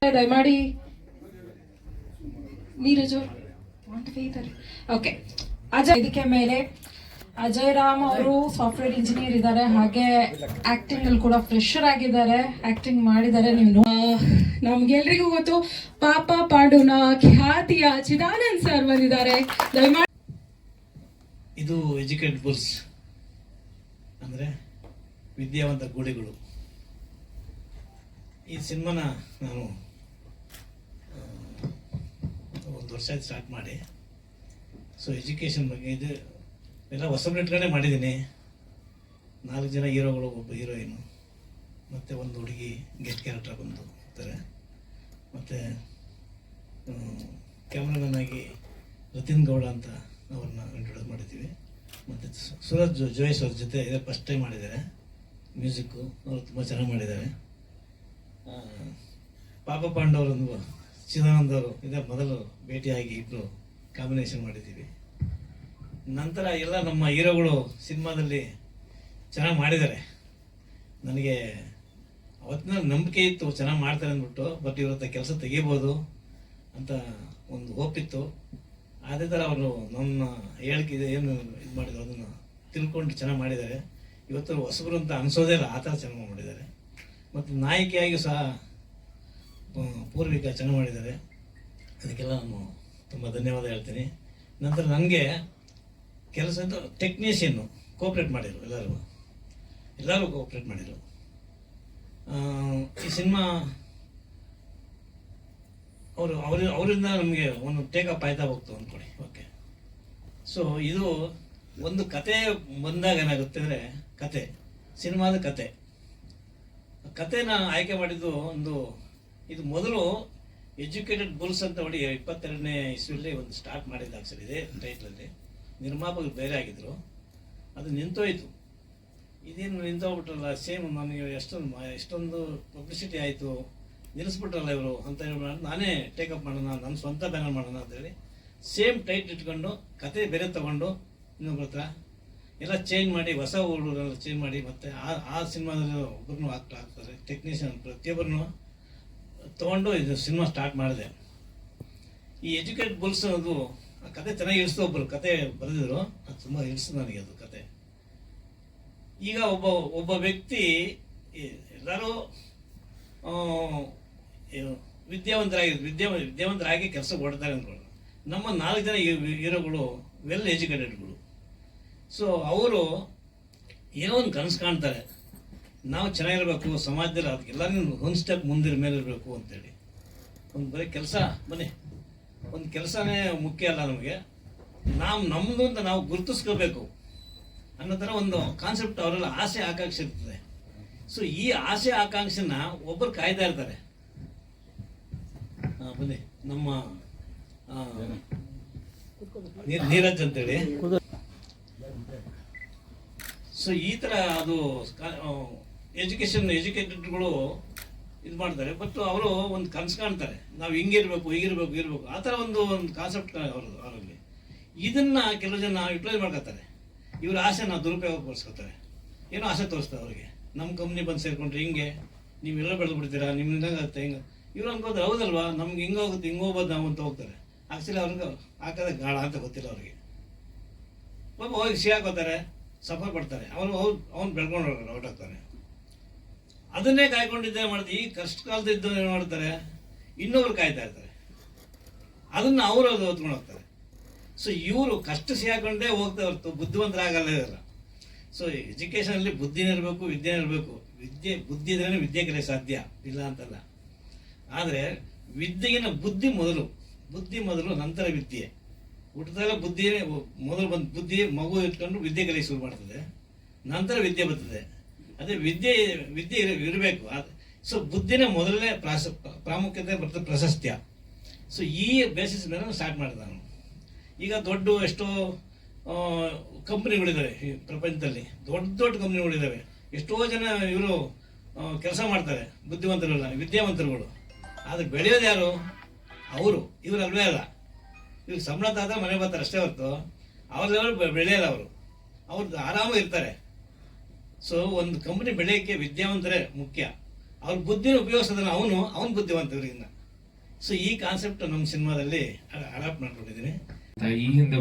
ದಯಮಾಡಿ ನೀರಜು ಓಕೆ. ಅಜಯ್ ಇದಕ್ಕೆ ಮೇಲೆ ಅಜಯ್ ರಾಮ್ ಅವರು ಸಾಫ್ಟ್ವೇರ್ ಇಂಜಿನಿಯರ್ ಇದ್ದಾರೆ, ಹಾಗೆ ಆಕ್ಟಿಂಗ್ ಅಲ್ಲಿ ಕೂಡ ಫ್ರೆಶರ್ ಆಗಿದ್ದಾರೆ, ಆಕ್ಟಿಂಗ್ ಮಾಡಿದ್ದಾರೆ. ನೀವು ನಮ್ಗೆಲ್ರಿಗೂ ಗೊತ್ತು ಪಾಪ ಪಾಂಡುನ ಖ್ಯಾತಿಯ ಚಿದಾನಂದ್ ಸರ್ ಬಂದಿದ್ದಾರೆ. ದಯಮಾಡಿ ಇದು ಎಜುಕೇಟೆಡ್ ಬುಲ್ಸ್ ಅಂದರೆ ವಿದ್ಯಾವಂತ ಗೂಡೆಗಳು. ಈ ಸಿನಿಮಾನ ನಾನು ಒಂದು ವರ್ಷ ಆಯ್ತು ಸ್ಟಾರ್ಟ್ ಮಾಡಿ. ಸೊ ಎಜುಕೇಷನ್ ಬಗ್ಗೆ ಇದು ಎಲ್ಲ ಹೊಸಬ್ರು ಮಾಡಿದ್ದೀನಿ. 4 ಜನ ಹೀರೋಗಳು, ಒಬ್ಬ ಹೀರೋಯಿನು, ಮತ್ತು ಒಂದು ಹುಡುಗಿ ಗೆಸ್ಟ್ ಕ್ಯಾರೆಕ್ಟರ್ ಬಂದು ಇರ್ತಾರೆ. ಮತ್ತು ಕ್ಯಾಮ್ರಾಮನ್ ಆಗಿ ರತಿನ್ ಗೌಡ ಅಂತ ಅವ್ರನ್ನ ಇಂಟ್ರೊಡ್ಯೂಸ್ ಮಾಡಿದ್ದೀವಿ. ಮತ್ತು ಸೂರಜ್ ಜೋಯಸ್ ಅವ್ರ ಜೊತೆ ಇದೇ ಫಸ್ಟ್ ಟೈಮ್ ಮಾಡಿದ್ದಾರೆ. ಮ್ಯೂಸಿಕ್ಕು ಅವರು ತುಂಬ ಚೆನ್ನಾಗಿ ಮಾಡಿದ್ದಾರೆ. ಪಾಪ ಪಾಂಡವರೊಂದು ಚಿದಾನಂದ್ ಅವರು ಇದೇ ಮೊದಲು ಭೇಟಿಯಾಗಿ ಇಬ್ಬರು ಕಾಂಬಿನೇಷನ್ ಮಾಡಿದ್ದೀವಿ. ನಂತರ ಎಲ್ಲ ನಮ್ಮ ಹೀರೋಗಳು ಸಿನಿಮಾದಲ್ಲಿ ಚೆನ್ನಾಗಿ ಮಾಡಿದ್ದಾರೆ. ನನಗೆ ಅವತ್ತಿನ ನಂಬಿಕೆ ಇತ್ತು ಚೆನ್ನಾಗಿ ಮಾಡ್ತಾರೆ ಅಂದ್ಬಿಟ್ಟು, ಬಟ್ ಇವ್ರ ಹತ್ರ ಕೆಲಸ ತೆಗಿಬೋದು ಅಂತ ಒಂದು ಹೋಪ್ ಇತ್ತು. ಅದೇ ಥರ ಅವರು ನನ್ನ ಹೇಳಿಕೆ ಏನು ಇದು ಮಾಡಿದ್ರು ಅದನ್ನು ತಿಳ್ಕೊಂಡು ಚೆನ್ನಾಗಿ ಮಾಡಿದ್ದಾರೆ. ಇವತ್ತು ಹೊಸಬರು ಅಂತ ಅನಿಸೋದೇ ಇಲ್ಲ, ಆ ಥರ ಚೆನ್ನಾಗಿ ಮಾಡಿದ್ದಾರೆ. ಮತ್ತು ನಾಯಕಿಯಾಗಿ ಸಹ ಪೂರ್ವಿಕ ಚೆನ್ನಾಗಿ ಮಾಡಿದ್ದಾರೆ. ಅದಕ್ಕೆಲ್ಲ ನಾನು ತುಂಬ ಧನ್ಯವಾದ ಹೇಳ್ತೀನಿ. ನಂತರ ನನಗೆ ಕೆಲಸದ ಟೆಕ್ನಿಷಿಯನ್ನು ಕೋಆಪ್ರೇಟ್ ಮಾಡಿದರು, ಎಲ್ಲರೂ ಕೋಆಪ್ರೇಟ್ ಮಾಡಿದರು. ಈ ಸಿನಿಮಾ ಅವರಿಂದ ನಮಗೆ ಒಂದು ಟೇಕಪ್ ಆಯ್ತಾ ಹೋಗ್ತು ಅಂದ್ಕೊಳ್ಳಿ. ಓಕೆ. ಸೊ ಇದು ಒಂದು ಕತೆ ಬಂದಾಗ ಏನಾಗುತ್ತೆ ಅಂದರೆ, ಸಿನಿಮಾದ ಕತೆನ ಆಯ್ಕೆ ಮಾಡಿದ್ದು ಇದು ಮೊದಲು ಎಜುಕೇಟೆಡ್ ಬುಲ್ಸ್ ಅಂತ ಹೊಡಿ 22ನೇ ಇಸ್ವಿಯಲ್ಲಿ ಒಂದು ಸ್ಟಾರ್ಟ್ ಮಾಡಿದ್ದಾಗ ಸರ್ ಇದೆ ಟೈಟ್ಲಲ್ಲಿ. ನಿರ್ಮಾಪಕರು ಬೇರೆ ಆಗಿದ್ರು, ಅದು ನಿಂತೋಯ್ತು. ಇದೇನು ನಿಂತೋಗ್ಬಿಟ್ರಲ್ಲ, ಸೇಮ್ ನನಗೆ ಎಷ್ಟೊಂದು ಪಬ್ಲಿಸಿಟಿ ಆಯಿತು, ನಿಲ್ಲಿಸ್ಬಿಟ್ರಲ್ಲ ಇವರು ಅಂತ ಹೇಳಿ ನಾನೇ ಟೇಕಪ್ ಮಾಡೋಣ, ನನ್ನ ಸ್ವಂತ ಬ್ಯಾನರ್ ಮಾಡೋಣ ಅಂತೇಳಿ ಸೇಮ್ ಟೈಟ್ ಇಟ್ಕೊಂಡು ಕತೆ ಬೇರೆ ತೊಗೊಂಡು ಇನ್ನೊಬ್ಬರ ಹತ್ರ ಎಲ್ಲ ಚೇಂಜ್ ಮಾಡಿ, ಹೊಸ ಹುಡುಗರೆಲ್ಲ ಚೇಂಜ್ ಮಾಡಿ, ಮತ್ತು ಆ ಸಿನಿಮಾದಲ್ಲಿ ಒಬ್ಬರನ್ನು ಆಗ್ತಾರೆ ಟೆಕ್ನಿಷಿಯನ್ ಪ್ರತಿಯೊಬ್ಬರನ್ನು ತೊಗೊಂಡು ಇದು ಸಿನಿಮಾ ಸ್ಟಾರ್ಟ್ ಮಾಡಿದೆ. ಈ ಎಜುಕೇಟೆಡ್ ಬುಲ್ಸ್ ಅನ್ನೋದು ಆ ಕತೆ ಚೆನ್ನಾಗಿ ಇಳಿಸ್ತು. ಒಬ್ಬರು ಕತೆ ಬರೆದಿದ್ರು, ಅದು ತುಂಬ ಇಳಿಸ್ತು ನನಗೆ ಅದು ಕತೆ. ಈಗ ಒಬ್ಬ ವ್ಯಕ್ತಿ ಎಲ್ಲರೂ ವಿದ್ಯಾವಂತರಾಗಿ ಕೆಲಸ ಕೊಡ್ತಾರೆ ಅಂದ್ಕೊಳ್ಳಿ. ನಮ್ಮ 4 ಜನ ಹೀರೋಗಳು ವೆಲ್ ಎಜುಕೇಟೆಡ್ಗಳು. ಸೊ ಅವರು ಏನೋ ಒಂದು ಕನಸು ಕಾಣ್ತಾರೆ, ನಾವು ಚೆನ್ನಾಗಿರ್ಬೇಕು ಸಮಾಜದಲ್ಲಿ, ಅದಕ್ಕೆ ಎಲ್ಲರಿಗೂ ಒಂದು ಸ್ಟೆಪ್ ಮುಂದಿನ ಮೇಲೆ ಇರಬೇಕು ಅಂತೇಳಿ. ಒಂದು ಬರೀ ಕೆಲಸ ಒಂದು ಕೆಲಸನೇ ಮುಖ್ಯ ಅಲ್ಲ ನಮಗೆ, ನಮ್ಮದು ಅಂತ ನಾವು ಗುರುತಿಸ್ಕೋಬೇಕು ಅನ್ನೋ ಥರ ಒಂದು ಕಾನ್ಸೆಪ್ಟ್ ಅವರೆಲ್ಲ ಆಸೆ ಆಕಾಂಕ್ಷೆ ಇರ್ತದೆ. ಸೊ ಈ ಆಸೆ ಆಕಾಂಕ್ಷೆನ ಒಬ್ಬರು ಕಾಯ್ತಾ ಇರ್ತಾರೆ. ಬನ್ನಿ, ನಮ್ಮ ನೀರಜ್ ಅಂತೇಳಿ. ಸೊ ಈ ಥರ ಅದು ಎಜುಕೇಟೆಡ್ಗಳು ಇದು ಮಾಡ್ತಾರೆ. ಬಟ್ ಅವರು ಒಂದು ಕನಸು ಕಾಣ್ತಾರೆ, ನಾವು ಹೀಗಿರ್ಬೇಕು ಆ ಥರ ಒಂದು ಕಾನ್ಸೆಪ್ಟ್ ಅವರಲ್ಲಿ. ಇದನ್ನ ಕೆಲವು ಜನ ಯುಟಿಲೈಸ್ ಮಾಡ್ಕೊತಾರೆ, ಇವ್ರ ಆಸೆನ ದುರುಪಯೋಗಪಡಿಸ್ಕೊತಾರೆ. ಏನೋ ಆಸೆ ತೋರಿಸ್ತಾರೆ ಅವ್ರಿಗೆ, ನಮ್ಮ ಕಂಪ್ನಿ ಬಂದು ಸೇರ್ಕೊಂಡ್ರೆ ಹಿಂಗೆ ನೀವೆಲ್ಲ ಬೆಳೆದು ಬಿಡ್ತೀರಾ, ನಿಮ್ಮಿಂದ ಆಗುತ್ತೆ ಹಿಂಗೆ. ಇವ್ರು ಅನ್ಕೋತಾರೆ ಹೌದಲ್ವಾ, ನಮ್ಗೆ ಹಿಂಗೋಗುತ್ತೆ ಹಿಂಗೋಗ್ಬೋದು ನಾವು ಅಂತ ಹೋಗ್ತಾರೆ. ಆಕ್ಚುಲಿ ಅವ್ರಿಗೆ ಹಾಕೋದೇ ಗಾಢ ಅಂತ ಗೊತ್ತಿಲ್ಲ ಅವ್ರಿಗೆ. ಪಾಪ ಹೋಗಿ ಹಾಕೋತಾರೆ, ಸಫರ್ ಪಡ್ತಾರೆ, ಅವ್ನು ಬೆಳ್ಕೊಂಡು ಹೊರಟಾಗ್ತಾನೆ. ಅದನ್ನೇ ಕಾಯ್ಕೊಂಡಿದ್ದೇ ಮಾಡ್ತೀವಿ. ಈ ಕಷ್ಟ ಕಾಲದಿದ್ದು ಏನು ಮಾಡ್ತಾರೆ, ಇನ್ನೊಬ್ರು ಕಾಯ್ತಾ ಇರ್ತಾರೆ, ಅದನ್ನು ಅವರು ಹೊತ್ಕೊಂಡು ಹೋಗ್ತಾರೆ. ಸೊ ಇವರು ಕಷ್ಟ ಸಿಗಾಕೊಂಡೇ ಹೋಗ್ತಾ ಹೊರತು ಬುದ್ಧಿವಂತರಾಗಲ್ಲ ಇರಲ್ಲ. ಸೊ ಎಜುಕೇಷನಲ್ಲಿ ಬುದ್ಧಿನೇ ಇರಬೇಕು, ವಿದ್ಯೆ ಇರಬೇಕು. ಬುದ್ಧಿ ಇದ್ರೇ ವಿದ್ಯೆ ಕಲಿಯ ಸಾಧ್ಯ, ಇಲ್ಲ ಅಂತಲ್ಲ. ಆದರೆ ವಿದ್ಯೆಗಿನ ಬುದ್ಧಿ ಮೊದಲು ನಂತರ ವಿದ್ಯೆ. ಹುಟ್ಟದಲ್ಲ ಬುದ್ಧಿಯೇ ಮೊದಲು ಬುದ್ಧಿ ಮಗು ಇಟ್ಕೊಂಡು ವಿದ್ಯೆ ಕಲಿಯ ಶುರು ಮಾಡ್ತದೆ, ನಂತರ ವಿದ್ಯೆ ಬರ್ತದೆ. ಅದೇ ವಿದ್ಯೆ ಇರಬೇಕು. ಸೊ ಬುದ್ಧಿನೇ ಮೊದಲನೇ ಪ್ರಾಮುಖ್ಯತೆ ಬರ್ತದೆ, ಪ್ರಶಸ್ತ್ಯ. ಸೊ ಈ ಬೇಸಿಸ್ ಮೇಲೆ ಸ್ಟಾರ್ಟ್ ಮಾಡಿದೆ ನಾನು. ಈಗ ಎಷ್ಟೋ ಕಂಪ್ನಿಗಳಿದ್ದಾವೆ ಈ ಪ್ರಪಂಚದಲ್ಲಿ, ದೊಡ್ಡ ಕಂಪ್ನಿಗಳಿದ್ದಾವೆ. ಎಷ್ಟೋ ಜನ ಇವರು ಕೆಲಸ ಮಾಡ್ತಾರೆ, ಬುದ್ಧಿವಂತರಲ್ಲ, ವಿದ್ಯಾವಂತರುಗಳು. ಆದರೆ ಬೆಳೆಯೋದು ಯಾರು? ಇವರು ಅಲ್ವೇ ಅಲ್ಲ. ಇವ್ರಿಗೆ ಸಂಬಳ ತಾದ್ರೆ ಮನೆ ಬರ್ತಾರೆ ಅಷ್ಟೇ ಹೊರತು ಅವ್ರ ಲೆವೆಲ್ ಬೆಳೆಯಲ್ಲ. ಅವ್ರದ್ದು ಆರಾಮಾಗಿ ಇರ್ತಾರೆ. ಸೊ ಒಂದು ಕಂಪ್ನಿ ಬೆಳೆಯೋಕ್ಕೆ ವಿದ್ಯಾವಂತರೇ ಮುಖ್ಯ. ಅವ್ರ ಬುದ್ಧಿನ ಉಪಯೋಗಿಸೋದನ್ನ ಅವನು ಬುದ್ಧಿವಂತವ್ರಿಗಿನ್ನ. ಸೊ ಈ ಕಾನ್ಸೆಪ್ಟ್ ನಮ್ಮ ಸಿನಿಮಾದಲ್ಲಿ ಅಡಾಪ್ಟ್ ಮಾಡ್ಕೊಂಡಿದ್ದೀನಿ. ಈ ಹಿಂದೆ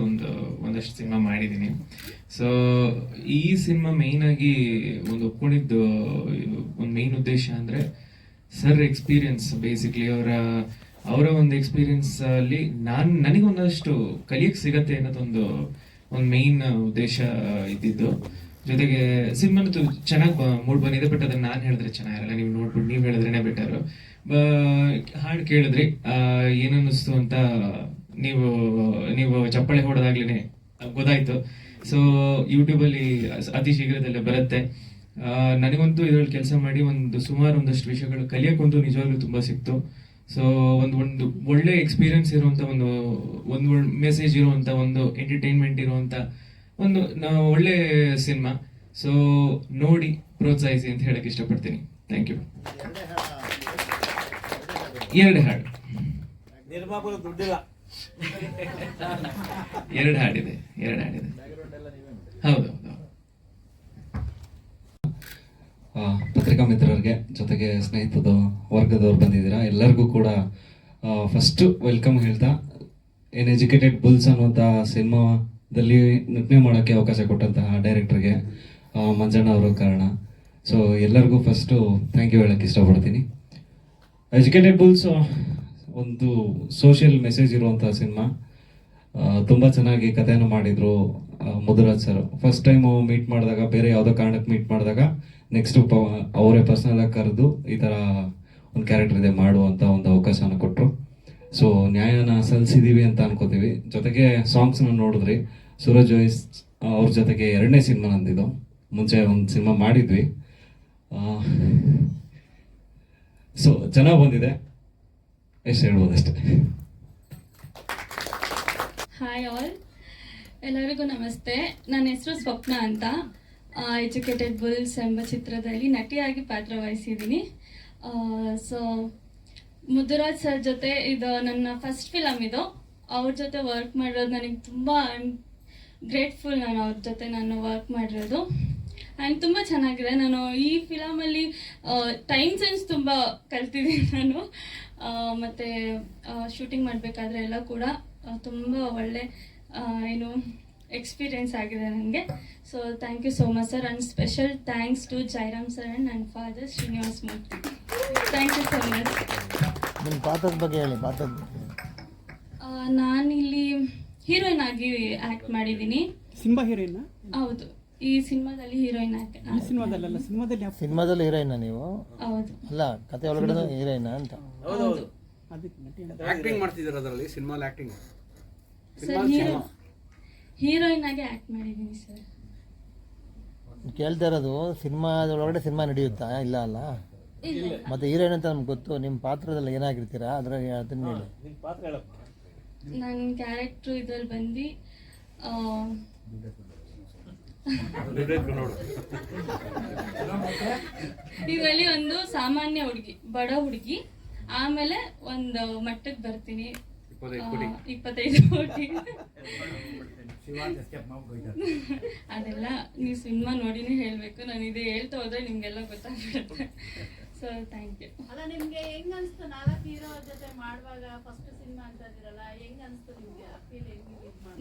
ಒಂದಷ್ಟು ಸಿನಿಮಾ ಮಾಡಿದ್ದೀನಿ. ಸೊ ಈ ಸಿನಿಮಾ ಮೇಯ್ನ್ ಆಗಿ ಒಂದು ಒಪ್ಕೊಂಡಿದ್ದು ಒಂದು ಮೇಯ್ನ್ ಉದ್ದೇಶ ಅಂದ್ರೆ ಸರ್ ಎಕ್ಸ್ಪೀರಿಯನ್ಸ್, ಬೇಸಿಕ್ಲಿ ಅವರ ಒಂದು ಎಕ್ಸ್ಪೀರಿಯನ್ಸ್ ಅಲ್ಲಿ ನನಗೆ ಒಂದಷ್ಟು ಕಲಿಯಕ್ಕೆ ಸಿಗತ್ತೆ ಅನ್ನೋದೊಂದು ಮೇಯ್ನ್ ಉದ್ದೇಶ ಇದ್ದಿದ್ದು. ಜೊತೆಗೆ ಸಿನಿಮಾ ಚೆನ್ನಾಗಿ ಮೂಡ್ ಬಂದಿದೆ, ಬಟ್ ಅದನ್ನ ನಾನು ಹೇಳಿದ್ರೆ ಚೆನ್ನಾಗಿರಲ್ಲ, ನೀವು ನೋಡ್ಬಿಟ್ಟು ನೀವು ಹೇಳಿದ್ರೇನೆ ಬೆಟರ್. ಹಾಡು ಕೇಳಿದ್ರಿ, ಏನನ್ನಿಸ್ತು ಅಂತ ನೀವು ಚಪ್ಪಾಳೆ ಹೊಡೆದಾಗ್ಲೇನೆ ಗೊತ್ತಾಯ್ತು. ಸೊ ಯೂಟ್ಯೂಬಲ್ಲಿ ಅತಿ ಶೀಘ್ರದಲ್ಲೇ ಬರುತ್ತೆ. ನನಗಂತೂ ಇದ್ರಲ್ಲಿ ಕೆಲಸ ಮಾಡಿ ಸುಮಾರು ಒಂದಷ್ಟು ವಿಷಯಗಳು ಕಲಿಯೋಕ್ಕಂತೂ ನಿಜವಾಗ್ಲೂ ತುಂಬಾ ಸಿಕ್ತು. ಸೊ ಒಂದು ಒಳ್ಳೆ ಎಕ್ಸ್ಪೀರಿಯನ್ಸ್ ಇರುವಂತ ಒಂದು ಮೆಸೇಜ್ ಇರುವಂತ ಒಂದು ಎಂಟರ್ಟೈನ್ಮೆಂಟ್ ಇರುವಂತ ಒಂದು ಒಳ್ಳೆ ಸಿನಿಮಾ. ಸೊ ನೋಡಿ ಪ್ರೋತ್ಸಾಹಿಸಿ ಅಂತ ಹೇಳಕ್ ಇಷ್ಟಪಡ್ತೀನಿ. Thank you. 2 ಹಾಡು, ನಿರ್ಮಾಪಕ ದುಡ್ಡಿಲ್ಲ. 2 ಹಾಡಿದೆ. ಹೌದು. ಪತ್ರಿಕಾ ಮಿತ್ರರಿಗೆ, ಜೊತೆಗೆ ಸ್ನೇಹಿತದ ವರ್ಗದವ್ರು ಬಂದಿದ್ದೀರಾ, ಎಲ್ಲರಿಗೂ ಕೂಡ ಫಸ್ಟ್ ವೆಲ್ಕಮ್ ಹೇಳ್ತಾ, ಏನು ಎಜುಕೇಟೆಡ್ ಬುಲ್ಸ್ ಅನ್ನುವಂಥ ಸಿನಿಮಾದಲ್ಲಿ ನಟನೆ ಮಾಡೋಕ್ಕೆ ಅವಕಾಶ ಕೊಟ್ಟಂತಹ ಡೈರೆಕ್ಟರ್ಗೆ ಮಂಜಣ್ಣ ಅವರು ಕಾರಣ. ಸೊ ಎಲ್ಲರಿಗೂ ಫಸ್ಟು ಥ್ಯಾಂಕ್ ಯು ಹೇಳೋಕ್ಕೆ ಇಷ್ಟಪಡ್ತೀನಿ. ಎಜುಕೇಟೆಡ್ ಬುಲ್ಸ್ ಒಂದು ಸೋಷಿಯಲ್ ಮೆಸೇಜ್ ಇರುವಂಥ ಸಿನಿಮಾ. ತುಂಬ ಚೆನ್ನಾಗಿ ಕಥೆಯನ್ನು ಮಾಡಿದರು ಮುದುರಾಜ್ ಸರ್. ಫಸ್ಟ್ ಟೈಮು ಮೀಟ್ ಮಾಡಿದಾಗ, ಬೇರೆ ಯಾವುದೋ ಕಾರಣಕ್ಕೆ ಮೀಟ್ ಮಾಡಿದಾಗ, ನೆಕ್ಸ್ಟ್ ಅವರೇ ಪರ್ಸನಲಾಗಿ ಕರೆದು ಈ ಥರ ಒಂದು ಕ್ಯಾರೆಕ್ಟರ್ ಇದೆ ಮಾಡುವಂಥ ಒಂದು ಅವಕಾಶನ ಕೊಟ್ಟರು. ಸೊ ನ್ಯಾಯನ ಸಲ್ಲಿಸಿದ್ದೀವಿ ಅಂತ ಅನ್ಕೋತೀವಿ. ಜೊತೆಗೆ ಸಾಂಗ್ಸ್ನ ನೋಡಿದ್ರಿ, ಸೂರಜ್ ವೈಸ್ ಅವ್ರ ಜೊತೆಗೆ 2ನೇ ಸಿನಿಮಾ ನಂದಿದ್ದು. ಮುಂಚೆ ಒಂದು ಸಿನಿಮಾ ಮಾಡಿದ್ವಿ. ಸೊ ಚೆನ್ನಾಗಿ ಬಂದಿದೆ, ಎಷ್ಟು ಹೇಳ್ಬೋದು ಅಷ್ಟೇ. ಹಾಯ್ ಆಲ್, ಎಲ್ಲರಿಗೂ ನಮಸ್ತೆ. ನನ್ನ ಹೆಸರು ಸ್ವಪ್ನ ಅಂತ. ಎಜುಕೇಟೆಡ್ ಬುಲ್ಸ್ ಎಂಬ ಚಿತ್ರದಲ್ಲಿ ನಟಿಯಾಗಿ ಪಾತ್ರ ವಹಿಸಿದ್ದೀನಿ. ಸೊ ಮುದುರಾಜ್ ಸರ್ ಜೊತೆ ಇದು ನನ್ನ ಫಸ್ಟ್ ಫಿಲಮ್. ಇದು ಅವ್ರ ಜೊತೆ ವರ್ಕ್ ಮಾಡಿರೋದು ನನಗೆ ತುಂಬ ಗ್ರೇಟ್ಫುಲ್. ನಾನು ಅವ್ರ ಜೊತೆ ವರ್ಕ್ ಮಾಡಿರೋದು ಆ್ಯಂಡ್ ತುಂಬ ಚೆನ್ನಾಗಿದೆ. ನಾನು ಈ ಫಿಲಮಲ್ಲಿ ಟೈಮ್ ಸೆನ್ಸ್ ತುಂಬ ಕಲ್ತಿದ್ದೀನಿ ನಾನು. ಮತ್ತು ಶೂಟಿಂಗ್ ಮಾಡಬೇಕಾದ್ರೆ ಎಲ್ಲ ಕೂಡ ತುಂಬ ಒಳ್ಳೆ ಎಕ್ಸ್ಪೀರಿಯನ್ಸ್ ಆಗಿದೆ ನನಗೆ. So thank you so much sir, and special thanks to Jairam sir and ನನ್ನ father Srinivas Murthy. Thank you so much. ನಿಮ್ಮ ಪಾತ್ರದ ಬಗ್ಗೆ ಹೇಳಿ. ನಾನಿಲ್ಲಿ ಹೀರೋಯಿನ್ ಆಗಿ ಆ್ಯಕ್ಟ್ ಮಾಡಿದ್ದೀನಿ. Cinema heroine? ಹೌದು, ಈ ಸಿನಿಮಾದಲ್ಲಿ ಹೀರೋಯಿನ್ ಸಿನಿಮಾದಲ್ಲಿ ಹೀರೋಯಿನ್ ನೀವು? ಹೌದು. ಅಲ್ಲ, ಕತೆ ಒಳಗಡೆ ಹೀರೋಯಿನ್ ಅಂತ. ಹೌದು. ಆಕ್ಟಿಂಗ್ ಮಾಡ್ತಿದ್ದೀರ ಅದರಲ್ಲಿ? ಸಿನಿಮಾಲಿ ಆಕ್ಟಿಂಗ್? ಸರ್ ಹೀರೋಯಿನ್ ಆಗಿ ಆ್ಯಕ್ಟ್ ಮಾಡಿದ್ದೀನಿ ಸರ್. ಕೇಳ್ತಾ ಇರೋದು ಸಿನಿಮಾದೊಳಗಡೆ ಸಿನಿಮಾ ನಡೆಯುತ್ತಾ? ಇಲ್ಲ ಅಲ್ಲ. ಮತ್ತೆ ಹೀರೋಯಿನ್ ಅಂತ ನಮ್ಗೆ ಗೊತ್ತು. ನಿಮ್ಮ ಪಾತ್ರದಲ್ಲಿ ಏನಾಗಿರ್ತೀರಾ ಅದ್ರಾಗ ಅದನ್ನ ಹೇಳಿ. ನನ್ನ ಕ್ಯಾರೆಕ್ಟ್ರು ಇದ್ರಲ್ಲಿ ಬಂದು ಇದರಲ್ಲಿ ಒಂದು ಸಾಮಾನ್ಯ ಹುಡುಗಿ, ಬಡ ಹುಡುಗಿ, ಆಮೇಲೆ ಒಂದು ಮಟ್ಟಕ್ಕೆ ಬರ್ತೀನಿ. 25 ಕೋಟಿ ಅದೆಲ್ಲ ನೀವು ಸಿನಿಮಾ ನೋಡಿನೇ ಹೇಳಬೇಕು. ನಾನು ಇದೇ ಹೇಳ್ತಾ ಹೋದ್ರೆ ನಿಮಗೆಲ್ಲ ಗೊತ್ತಾಗ್ಬಿಡುತ್ತೆ. So thank you. ಅಲ್ಲ, ನಿಮಗೆ ಹೆಂಗ್ ಅನ್ಸ್ತು 4 ಹೀರೋ ಜೊತೆ ಮಾಡುವಾಗ? ಫಸ್ಟ್ ಸಿನಿಮಾ ಅಂತ ಇದ್ದೀರಲ್ಲ, ಹೆಂಗ್ ಅನ್ಸ್ತು ನಿಮಗೆ?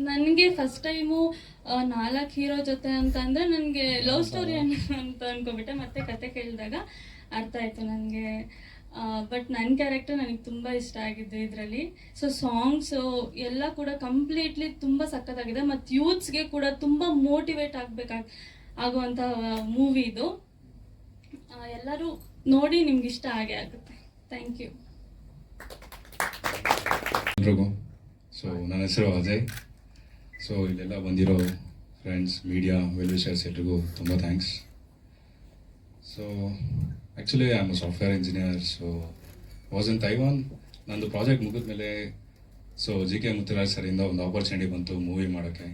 ನನಗೆ ಫಸ್ಟ್ ಟೈಮು 4 ಹೀರೋ ಜೊತೆ ಅಂತಂದರೆ ನನಗೆ ಲವ್ ಸ್ಟೋರಿ ಅಂತ ಅನ್ಕೊಬಿಟ್ಟೆ. ಮತ್ತೆ ಕತೆ ಕೇಳಿದಾಗ ಅರ್ಥ ಆಯಿತು ನನಗೆ. ಬಟ್ ನನ್ನ ಕ್ಯಾರೆಕ್ಟರ್ ನನಗೆ ತುಂಬ ಇಷ್ಟ ಆಗಿದ್ದು ಇದರಲ್ಲಿ. ಸೊ ಸಾಂಗ್ಸು ಎಲ್ಲ ಕೂಡ ಕಂಪ್ಲೀಟ್ಲಿ ತುಂಬ ಸಖತ್ತಾಗಿದೆ. ಮತ್ತು ಯೂತ್ಸ್ಗೆ ಕೂಡ ತುಂಬ ಮೋಟಿವೇಟ್ ಆಗುವಂಥ ಮೂವಿ ಇದು. ಎಲ್ಲರೂ ನೋಡಿ, ನಿಮ್ಗೆ ಇಷ್ಟ ಆಗೇ ಆಗುತ್ತೆ. Thank you. ಎಲ್ರಿಗೂ ಸೊ ನನ್ನ ಹೆಸರು ಅಜಯ್. ಸೊ ಇಲ್ಲೆಲ್ಲ ಬಂದಿರೋ ಫ್ರೆಂಡ್ಸ್, ಮೀಡಿಯಾ, ವೆಲ್ ವಿಷರ್ಸ್ ಎಲ್ರಿಗೂ ತುಂಬ thanks. So actually I am a software engineer. So was in Taiwan. ನಂದು ಪ್ರಾಜೆಕ್ಟ್ ಮುಗಿದ್ಮೇಲೆ ಸೊ JK ಮುತ್ತುರಾಜ್ ಸರಿಂದ ಒಂದು ಆಪರ್ಚುನಿಟಿ ಬಂತು ಮೂವಿ ಮಾಡೋಕ್ಕೆ.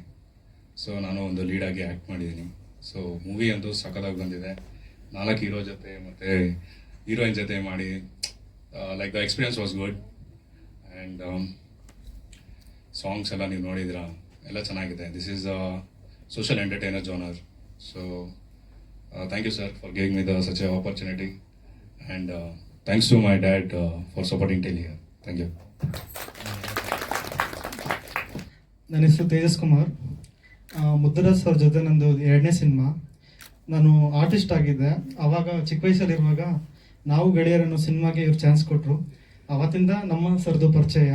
ಸೊ ನಾನು ಒಂದು ಲೀಡಾಗಿ ಆ್ಯಕ್ಟ್ ಮಾಡಿದ್ದೀನಿ. ಸೊ ಮೂವಿ ಅಂತೂ ಸಖತ್ತಾಗಿ ಬಂದಿದೆ. 4 ಹೀರೋ ಜೊತೆ ಮತ್ತು ಹೀರೋಯಿನ್ ಜೊತೆ ಮಾಡಿ like the experience was good. And songs ಎಲ್ಲ ನೀವು ನೋಡಿದಿರಾ, ಎಲ್ಲ ಚೆನ್ನಾಗಿದೆ. This is a social entertainer genre. So thank you sir for giving me the such a opportunity. And thanks to my dad for supporting till here. Thank you. ನನ್ನ ಹೆಸರು Tejas Kumar. Mudduraj sir ಜೊತೆ ನಂದು 2ನೇ ಸಿನಿಮಾ. ನಾನು ಆರ್ಟಿಸ್ಟ್ ಆಗಿದ್ದೆ. ಆವಾಗ ಚಿಕ್ಕ ವಯಸ್ಸಲ್ಲಿರುವಾಗ ನಾವು ಗೆಳೆಯರನ್ನು ಸಿನಿಮಾಗೆ ಇವ್ರು ಚಾನ್ಸ್ ಕೊಟ್ಟರು. ಅವತ್ತಿಂದ ನಮ್ಮ ಸರ್ದು ಪರಿಚಯ.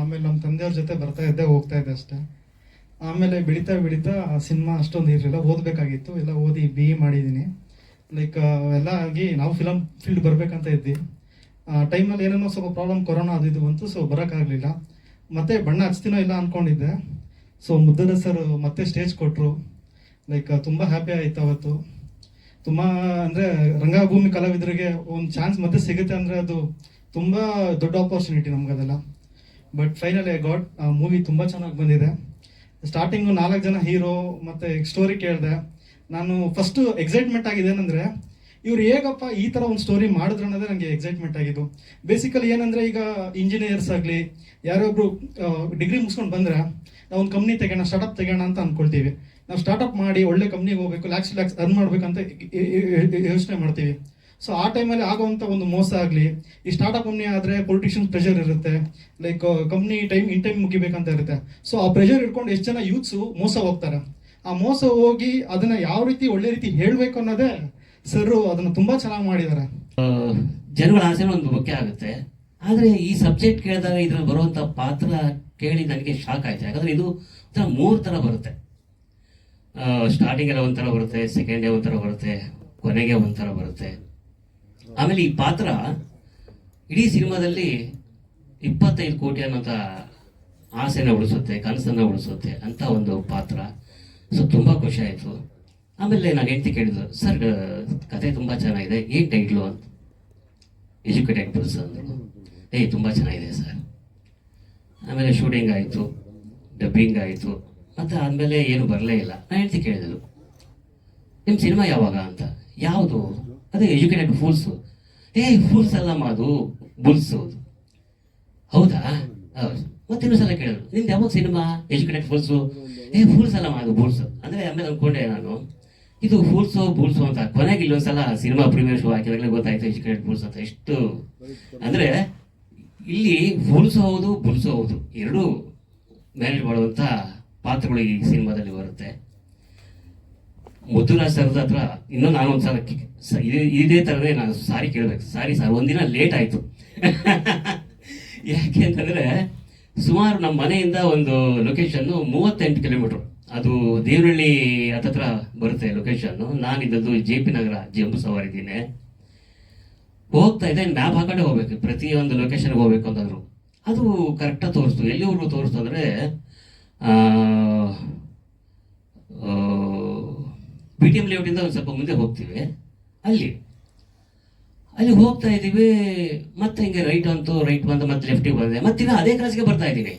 ಆಮೇಲೆ ನಮ್ಮ ತಂದೆಯವ್ರ ಜೊತೆ ಬರ್ತಾ ಇದ್ದೆ, ಹೋಗ್ತಾ ಇದ್ದೆ ಅಷ್ಟೇ. ಆಮೇಲೆ ಬೆಳೀತಾ ಬೆಳೀತಾ ಸಿನಿಮಾ ಅಷ್ಟೊಂದು ಇರಲಿಲ್ಲ, ಓದಬೇಕಾಗಿತ್ತು. ಎಲ್ಲ ಓದಿ BE ಮಾಡಿದ್ದೀನಿ. ಲೈಕ್ ಎಲ್ಲ ಆಗಿ ನಾವು ಫಿಲಮ್ ಫೀಲ್ಡ್ ಬರಬೇಕಂತ ಇದ್ವಿ. ಟೈಮಲ್ಲಿ ಏನೇನೋ ಸ್ವಲ್ಪ ಪ್ರಾಬ್ಲಮ್, ಕೊರೋನಾ ಅದು ಇದು ಬಂತು, ಸೊ ಬರೋಕ್ಕಾಗಲಿಲ್ಲ. ಮತ್ತೆ ಬಣ್ಣ ಹಚ್ತೀನೋ ಇಲ್ಲ ಅಂದ್ಕೊಂಡಿದ್ದೆ. ಸೊ ಮುದ್ದರ ಸರ್ ಮತ್ತೆ ಸ್ಟೇಜ್ ಕೊಟ್ಟರು. ಲೈಕ್ ತುಂಬ ಹ್ಯಾಪಿ ಆಯಿತು ಅವತ್ತು. ತುಂಬ ಅಂದರೆ ರಂಗಭೂಮಿ ಕಲಾವಿದರಿಗೆ ಒಂದು ಚಾನ್ಸ್ ಮತ್ತೆ ಸಿಗುತ್ತೆ ಅಂದರೆ ಅದು ತುಂಬ ದೊಡ್ಡ ಆಪರ್ಚುನಿಟಿ ನಮಗದೆಲ್ಲ. ಬಟ್ ಫೈನಲಿ ಗಾಡ್ ಮೂವಿ ತುಂಬ ಚೆನ್ನಾಗಿ ಬಂದಿದೆ. ಸ್ಟಾರ್ಟಿಂಗು 4 ಜನ ಹೀರೋ ಮತ್ತು ಸ್ಟೋರಿ ಕೇಳಿದೆ. ನಾನು ಫಸ್ಟು ಎಕ್ಸೈಟ್ಮೆಂಟ್ ಆಗಿದೆ ಏನಂದರೆ ಇವ್ರು ಹೇಗಪ್ಪ ಈ ಥರ ಒಂದು ಸ್ಟೋರಿ ಮಾಡಿದ್ರು ಅನ್ನೋದೇ ನನಗೆ ಎಕ್ಸೈಟ್ಮೆಂಟ್ ಆಗಿದ್ದು. ಬೇಸಿಕಲಿ ಏನಂದರೆ ಈಗ ಇಂಜಿನಿಯರ್ಸ್ ಆಗಲಿ ಯಾರೊಬ್ರು ಡಿಗ್ರಿ ಮುಗಿಸ್ಕೊಂಡು ಬಂದರೆ ನಾವು ಒಂದು ಕಂಪ್ನಿ ತೆಗೋಣ, ಸ್ಟಾರ್ಟಪ್ ತೆಗೋಣ ಅಂತ ಅಂದ್ಕೊಳ್ತೀವಿ. ನಾವು ಸ್ಟಾರ್ಟಪ್ ಮಾಡಿ ಒಳ್ಳೆ ಕಂಪ್ನಿಗೆ ಹೋಗಬೇಕು, ಲ್ಯಾಕ್ಸ್ ಅರ್ನ್ ಮಾಡಬೇಕಂತ ಯೋಚನೆ ಮಾಡ್ತೀವಿ. ಸೊ ಆ ಟೈಮಲ್ಲಿ ಆಗೋವಂಥ ಒಂದು ಮೋಸ ಆಗಲಿ, ಈ ಸ್ಟಾರ್ಟಪ್ ಕಂಪ್ನಿ ಆದರೆ ಪೊಲಿಟಿಷಿಯನ್ಸ್ ಪ್ರೆಷರ್ ಇರುತ್ತೆ, ಲೈಕ್ ಕಂಪ್ನಿ ಇನ್ ಟೈಮ್ ಮುಗಿಬೇಕಂತ ಇರುತ್ತೆ. ಸೊ ಆ ಪ್ರೆಷರ್ ಇಟ್ಕೊಂಡು ಎಷ್ಟು ಜನ ಯೂತ್ಸು ಮೋಸ ಹೋಗ್ತಾರೆ. ಆ ಮೋಸ ಹೋಗಿ ಅದನ್ನು ಯಾವ ರೀತಿ ಒಳ್ಳೆ ರೀತಿ ಹೇಳಬೇಕು ಅನ್ನೋದೇ ಸರ್ ಅದನ್ನು ತುಂಬ ಚೆನ್ನಾಗಿ ಮಾಡಿದ್ದಾರೆ. ಜನಗಳ ಆಸೆ ಒಂದು ಮುಖ್ಯ ಆಗುತ್ತೆ. ಆದರೆ ಈ ಸಬ್ಜೆಕ್ಟ್ ಕೇಳಿದಾಗ ಇದ್ರಲ್ಲಿ ಬರುವಂಥ ಪಾತ್ರ ಕೇಳಿ ನನಗೆ ಶಾಕ್ ಆಯಿತು. ಯಾಕಂದರೆ ಇದು 3 ಥರ ಬರುತ್ತೆ. ಸ್ಟಾರ್ಟಿಂಗೆಲ್ಲ ಒಂಥರ ಬರುತ್ತೆ, ಸೆಕೆಂಡ್ ಡೇ ಒಂಥರ ಬರುತ್ತೆ, ಕೊನೆಗೆ ಒಂಥರ ಬರುತ್ತೆ. ಆಮೇಲೆ ಈ ಪಾತ್ರ ಇಡೀ ಸಿನಿಮಾದಲ್ಲಿ 25 ಕೋಟಿ ಅನ್ನೋಂಥ ಆಸೆನ ಉಳಿಸುತ್ತೆ, ಕನಸನ್ನು ಉಳಿಸುತ್ತೆ ಅಂತ ಒಂದು ಪಾತ್ರ. ಸೊ ತುಂಬ ಖುಷಿ ಆಯಿತು. ಆಮೇಲೆ ನಾನು ಹೆಂಡತಿ ಕೇಳಿದ್ರು, ಸರ್ ಕತೆ ತುಂಬ ಚೆನ್ನಾಗಿದೆ, ಏನು ಟೈಟ್ಲು ಅಂತ. ಎಜುಕೇಟೆಡ್ ಬುಲ್ಸ್ ಅಂದರು. ತುಂಬ ಚೆನ್ನಾಗಿದೆ ಸರ್. ಆಮೇಲೆ ಶೂಟಿಂಗ್ ಆಯಿತು, ಡಬ್ಬಿಂಗ್ ಆಯಿತು, ಮತ್ತು ಆದಮೇಲೆ ಏನು ಬರಲೇ ಇಲ್ಲ. ನಾನು ಹೆಂಡತಿ ಕೇಳಿದ್ರು, ನಿಮ್ಮ ಸಿನಿಮಾ ಯಾವಾಗ ಅಂತ. ಯಾವುದು? ಅದೇ ಎಜುಕೇಟೆಡ್ ಫೂಲ್ಸು. ಫೂಲ್ಸ್ ಅಲ್ಲಮ್ಮ, ಅದು ಬುಲ್ಸು. ಹೌದಾ? ಹೌದು. ಮತ್ತಿನ್ನೂ ಸಲ ಕೇಳಿದ್ರು, ನಿಮ್ದು ಯಾವಾಗ ಸಿನಿಮಾ? ಎಜುಕೇಟೆಡ್ ಫೂಲ್ಸು. ಫೂಲ್ಸ್ ಅಲ್ಲಮ್ಮ, ಅದು ಬುಲ್ಸು. ಅಂದರೆ ಆಮೇಲೆ ಅಂದ್ಕೊಂಡೆ ನಾನು, ಇದು ಫೂಲ್ಸು ಬುಲ್ಸು ಅಂತ. ಕೊನೆಗೆ ಇಲ್ಲೊಂದ್ಸಲ ಸಿನಿಮಾ ಪ್ರೀಮಿಯರ್ ಶೋ ಹಾಕಿದಾಗಲೇ ಗೊತ್ತಾಯ್ತು ಎಜುಕೇಟೆಡ್ ಫೂಲ್ಸ್ ಅಂತ. ಎಷ್ಟು ಅಂದರೆ ಇಲ್ಲಿ ಫೂಲ್ಸು ಹೌದು, ಬುಲ್ಸು ಹೌದು, ಎರಡೂ ಮ್ಯಾನೇಜ್ ಮಾಡುವಂಥ ಪಾತ್ರಗಳು ಈ ಸಿನಿಮಾದಲ್ಲಿ ಬರುತ್ತೆ. ಮುದ್ದುರಾಜ್ ಸರ್ದ ಹತ್ರ ಇನ್ನೂ ನಾನು ಒಂದ್ಸಲ ಇದೇ ಥರನೇ ನಾನು ಸಾರಿ ಕೇಳಬೇಕು. ಸಾರಿ ಸರ್, ಒಂದಿನ ಲೇಟ್ ಆಯಿತು. ಯಾಕೆ ಅಂತಂದರೆ ಸುಮಾರು ನಮ್ಮ ಮನೆಯಿಂದ ಒಂದು ಲೊಕೇಶನ್ನು 38 ಕಿಲೋಮೀಟ್ರು. ಅದು ದೇವನಹಳ್ಳಿ ಹತ್ತತ್ರ ಬರುತ್ತೆ ಲೊಕೇಶನ್ನು. ನಾನಿದ್ದದ್ದು JP ನಗರ, ಜಂಬೂ ಸವಾರಿದ್ದೀನಿ. ಹೋಗ್ತಾ ಇದ್ದೆ, ಮ್ಯಾಪ್ ಹಾಕೊಂಡೆ ಹೋಗ್ಬೇಕು, ಪ್ರತಿಯೊಂದು ಲೊಕೇಶನ್ಗೆ ಹೋಗ್ಬೇಕು ಅಂತಂದ್ರು. ಅದು ಕರೆಕ್ಟಾಗಿ ತೋರಿಸ್ತು. ಎಲ್ಲಿವರೆಗೂ ತೋರಿಸ್ತು ಅಂದರೆ BTM ಲೇಔಟಿಂದ ಒಂದು ಸ್ವಲ್ಪ ಮುಂದೆ ಹೋಗ್ತೀವಿ. ಅಲ್ಲಿ ಹೋಗ್ತಾ ಇದ್ದೀವಿ. ಮತ್ತೆ ಹಿಂಗೆ ರೈಟ್ ಅಂತು, ರೈಟ್ ಬಂದು ಮತ್ತೆ ಲೆಫ್ಟಿಗೆ ಬಂದೆ. ಮತ್ತೆ ಅದೇ ಕ್ರಾಸ್ಗೆ ಬರ್ತಾ ಇದ್ದೀನಿ.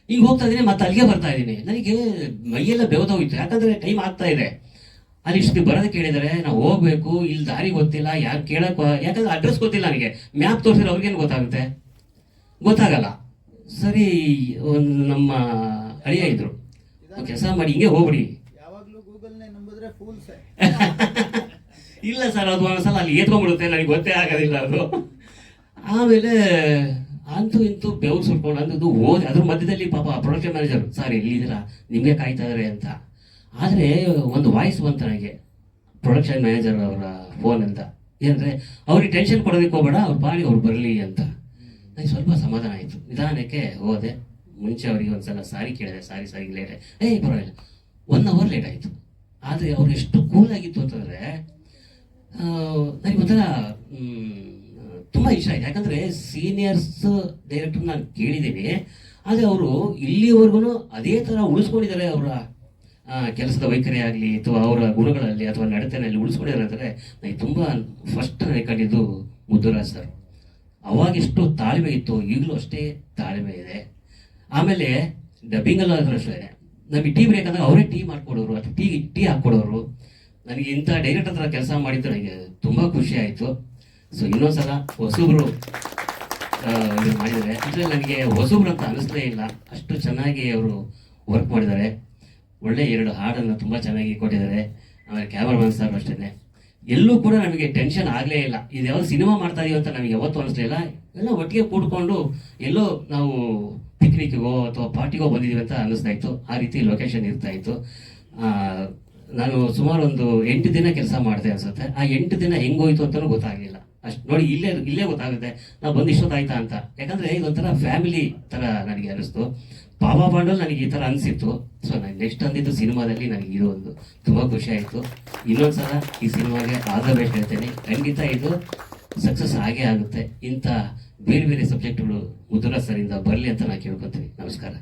ಹಿಂಗೆ ಹೋಗ್ತಾ ಇದ್ದೀನಿ, ಮತ್ತೆ ಅಲ್ಲಿಗೆ ಬರ್ತಾ ಇದ್ದೀನಿ. ನನಗೆ ಮೈಯೆಲ್ಲ ಬೆವದೋಗಿತ್ತು. ಯಾಕಂದರೆ ಟೈಮ್ ಆಗ್ತಾ ಇದೆ. ಅಲ್ಲಿ ಇಷ್ಟು ಬರೋದಕ್ಕೆ ಕೇಳಿದರೆ ನಾವು ಹೋಗ್ಬೇಕು, ಇಲ್ಲಿ ದಾರಿ ಗೊತ್ತಿಲ್ಲ, ಯಾರು ಕೇಳಕ್ಕೆ, ಯಾಕಂದ್ರೆ ಅಡ್ರೆಸ್ ಗೊತ್ತಿಲ್ಲ ನನಗೆ. ಮ್ಯಾಪ್ ತೋರಿಸಿದ್ರೆ ಅವ್ರಿಗೇನು ಗೊತ್ತಾಗುತ್ತೆ? ಗೊತ್ತಾಗಲ್ಲ. ಸರಿ, ಒಂದು ನಮ್ಮ ಅಳಿಯ ಇದ್ರು, ಕೆಲಸ ಮಾಡಿ ಹಿಂಗೆ ಹೋಗ್ಬಿಡಿ. ಇಲ್ಲ ಸರ್, ಅದು ಒಂದ್ಸಲ ಅಲ್ಲಿ ಏತ್ಕೊಂಡ್ಬಿಡುತ್ತೆ, ನನಗೆ ಗೊತ್ತೇ ಆಗೋದಿಲ್ಲ ಅದು. ಆಮೇಲೆ ಅಂತೂ ಇಂತೂ ಬೆವ್ರು ಸುಟ್ಕೊಂಡು ಅಂದದ್ದು ಹೋದೆ. ಅದ್ರ ಮಧ್ಯದಲ್ಲಿ ಪಾಪ ಪ್ರೊಡಕ್ಷನ್ ಮ್ಯಾನೇಜರ್, ಸರ್ ಎಲ್ಲಿದ್ದೀರಾ, ನಿಮಗೆ ಕಾಯ್ತಾ ಇದ್ದಾರೆ ಅಂತ. ಆದರೆ ಒಂದು ವಾಯ್ಸ್ ಬಂತು ನನಗೆ, ಪ್ರೊಡಕ್ಷನ್ ಮ್ಯಾನೇಜರ್ ಅವರ ಫೋನ್ ಅಂತ. ಏನಂದರೆ ಅವ್ರಿಗೆ ಟೆನ್ಷನ್ ಕೊಡೋದಕ್ಕೆ ಹೋಗಬೇಡ, ಅವ್ರ ಪಾಡಿ ಅವ್ರು ಬರಲಿ ಅಂತ. ನನಗೆ ಸ್ವಲ್ಪ ಸಮಾಧಾನ ಆಯಿತು. ನಿಧಾನಕ್ಕೆ ಹೋದೆ. ಮುಂಚೆ ಅವರಿಗೆ ಒಂದ್ಸಲ ಸಾರಿ ಕೇಳಿದೆ, ಸಾರಿ ಲೇಟ್, ಪರವಾಗಿಲ್ಲ, 1 ಅವರ್ ಲೇಟ್ ಆಯಿತು. ಆದರೆ ಅವ್ರು ಎಷ್ಟು ಕೂಲಾಗಿತ್ತು ಅಂತಂದರೆ ನನಗೆ ಒಂಥರ ತುಂಬ ಇಷ್ಟ ಆಯಿತು. ಯಾಕಂದರೆ ಸೀನಿಯರ್ಸ್ ಡೈರೆಕ್ಟರ್ ನಾನು ಕೇಳಿದ್ದೀನಿ, ಆದರೆ ಅವರು ಇಲ್ಲಿವರೆಗೂ ಅದೇ ಥರ ಉಳಿಸ್ಕೊಂಡಿದ್ದಾರೆ. ಅವರ ಕೆಲಸದ ವೈಖರಿ ಆಗಲಿ ಅಥವಾ ಅವರ ಗುಣಗಳಲ್ಲಿ ಅಥವಾ ನಡತೆಯಲ್ಲಿ ಉಳಿಸ್ಕೊಂಡಿದ್ದಾರೆ ಅಂದರೆ ನನಗೆ ತುಂಬ ಫಸ್ಟ್ ನನಗೆ ಕಂಡಿದ್ದು ಮುದ್ದುರಾಜ್ ಸರ್. ಅವಾಗೆಷ್ಟು ತಾಳ್ಮೆ ಇತ್ತು, ಈಗಲೂ ಅಷ್ಟೇ ತಾಳ್ಮೆ ಇದೆ. ಆಮೇಲೆ ಡಬ್ಬಿಂಗಲ್ಲೂ ಆದರೂ ಅಷ್ಟೇ, ನಮಗೆ ಟೀ ಬ್ರೇಕ್ ಅಂದರೆ ಅವರೇ ಟೀ ಮಾಡಿಕೊಡೋರು ಅಥವಾ ಟೀ ಹಾಕ್ಕೊಡೋರು. ನನಗೆ ಇಂಥ ಡೈರೆಕ್ಟರ್ ಹತ್ರ ಕೆಲಸ ಮಾಡಿದ್ದು ನನಗೆ ತುಂಬ ಖುಷಿ ಆಯಿತು. ಸೊ ಇನ್ನೊಂದ್ಸಲ ಹೊಸಬ್ರು ಮಾಡಿದ್ದಾರೆ. ಇದರಲ್ಲಿ ನನಗೆ ಹೊಸಬ್ರು ಅಂತ ಅನ್ನಿಸ್ಲೇ ಇಲ್ಲ, ಅಷ್ಟು ಚೆನ್ನಾಗಿ ಅವರು ವರ್ಕ್ ಮಾಡಿದ್ದಾರೆ. ಒಳ್ಳೆ 2 ಹಾಡನ್ನು ತುಂಬ ಚೆನ್ನಾಗಿ ಕೊಟ್ಟಿದ್ದಾರೆ. ಆಮೇಲೆ ಕ್ಯಾಮರಾಮನ್ ಸರ್ ಅಷ್ಟೇ ಎಲ್ಲೂ ಕೂಡ ನಮಗೆ ಟೆನ್ಷನ್ ಆಗಲೇ ಇಲ್ಲ. ಇದು ಯಾವಾಗ ಸಿನಿಮಾ ಮಾಡ್ತಾ ಇದೀವಿ ಅಂತ ನಮಗೆ ಯಾವತ್ತೂ ಅನಿಸ್ಲಿಲ್ಲ. ಎಲ್ಲ ಒಟ್ಟಿಗೆ ಕೂಡ್ಕೊಂಡು ಎಲ್ಲೋ ನಾವು ಪಿಕ್ನಿಕ್ಗೋ ಅಥವಾ ಪಾರ್ಟಿಗೋ ಬಂದಿದ್ದೀವಿ ಅಂತ ಅನ್ನಿಸ್ತಾ ಇತ್ತು. ಆ ರೀತಿ ಲೊಕೇಶನ್ ಇರ್ತಾ ಇತ್ತು. ನಾನು ಸುಮಾರು ಒಂದು 8 ದಿನ ಕೆಲಸ ಮಾಡಿದೆ ಅನ್ಸುತ್ತೆ. ಆ 8 ದಿನ ಹೆಂಗೋಯ್ತು ಅಂತಲೂ ಗೊತ್ತಾಗಲಿಲ್ಲ. ಅಷ್ಟು ನೋಡಿ, ಇಲ್ಲೇ ಗೊತ್ತಾಗುತ್ತೆ ನಾವು ಬಂದು ಇಷ್ಟೊತ್ತಾಯ್ತಾ ಅಂತ. ಯಾಕಂದರೆ ಇದೊಂಥರ ಫ್ಯಾಮಿಲಿ ಥರ ನನಗೆ ಅನ್ನಿಸ್ತು. ಪಾಪ ಬಾಂಡಲ್ಲಿ ನನಗೆ ಈ ಥರ ಅನಿಸಿತ್ತು. ಸೊ ನಾನು ನೆಕ್ಸ್ಟ್ ಅಂದಿದ್ದು ಸಿನಿಮಾದಲ್ಲಿ ನನಗೆ ಇದು ಒಂದು ತುಂಬ ಖುಷಿ ಆಯಿತು. ಇನ್ನೊಂದ್ಸಲ ಈ ಸಿನಿಮಾಗೆ ಆಲ್ ದ ಬೆಸ್ಟ್ ಹೇಳ್ತೇನೆ. ಖಂಡಿತ ಇದು ಸಕ್ಸಸ್ ಆಗೇ ಆಗುತ್ತೆ. ಇಂಥ ಬೇರೆ ಬೇರೆ ಸಬ್ಜೆಕ್ಟ್ಗಳು ಮುದ್ರಾ ಸರಿಂದ ಬರಲಿ ಅಂತ ನಾನು ಕೇಳ್ಕೊತೀನಿ. ನಮಸ್ಕಾರ.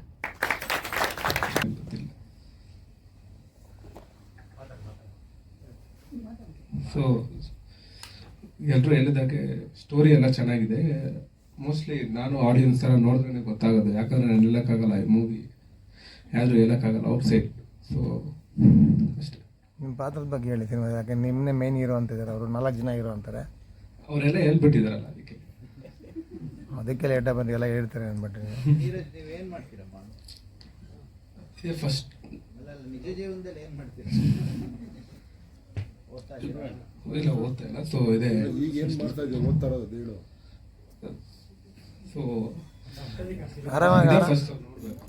ಸೊ ಎಲ್ಲರೂ ಹೇಳಿದಾಗೆ ಸ್ಟೋರಿ ಎಲ್ಲ ಚೆನ್ನಾಗಿದೆ. ಮೋಸ್ಟ್ಲಿ ನಾನು ಆಡಿಯನ್ಸ್ ಥರ ನೋಡಿದ್ರೆ ಗೊತ್ತಾಗೋದು, ಯಾಕಂದರೆ ನಾನು ಹೇಳೋಕ್ಕಾಗಲ್ಲ, ಈ ಮೂವಿ ಯಾರು ಹೇಳೋಕ್ಕಾಗಲ್ಲ ಔಟ್ಸೈಡ್. ಸೊ ಅಷ್ಟೇ. ನಿಮ್ಮ ಪಾತ್ರದ ಬಗ್ಗೆ ಹೇಳಿ ಸಿನಿಮಾ, ಯಾಕೆ ನಿಮ್ಮನ್ನೇ ಮೇನ್ ಹೀರೋ ಅಂತಿದ್ದಾರೆ, ಅವರು 4 ಜನ ಹೀರೋ ಅಂತಾರೆ. ಅವರೆಲ್ಲ ಹೇಳ್ಬಿಟ್ಟಿದ್ದಾರಲ್ಲ, ಅದಕ್ಕೆ ಲೇಟಾಗಿ ಬಂದು ಎಲ್ಲ ಹೇಳ್ತಾರೆ ಅಂದ್ಬಿಟ್ಟು. ಫಸ್ಟ್ ನಿಜ ಜೀವನದಲ್ಲಿ ಏನು ಮಾಡ್ತೀರಾ? ಇಲ್ಲ, ಓದ್ತಾ ಇಲ್ಲ. ಸೊ ಇದೆ, ಈಗ ಏನು ಮಾಡ್ತಾ ಇದ್ದೀವಿ, ಓದ್ತಾ ಇರೋದು ಹೇಳು. ಆರಾಮಾಗಿ ಫಸ್ಟ್ ನೋಡ್ಬೇಕು.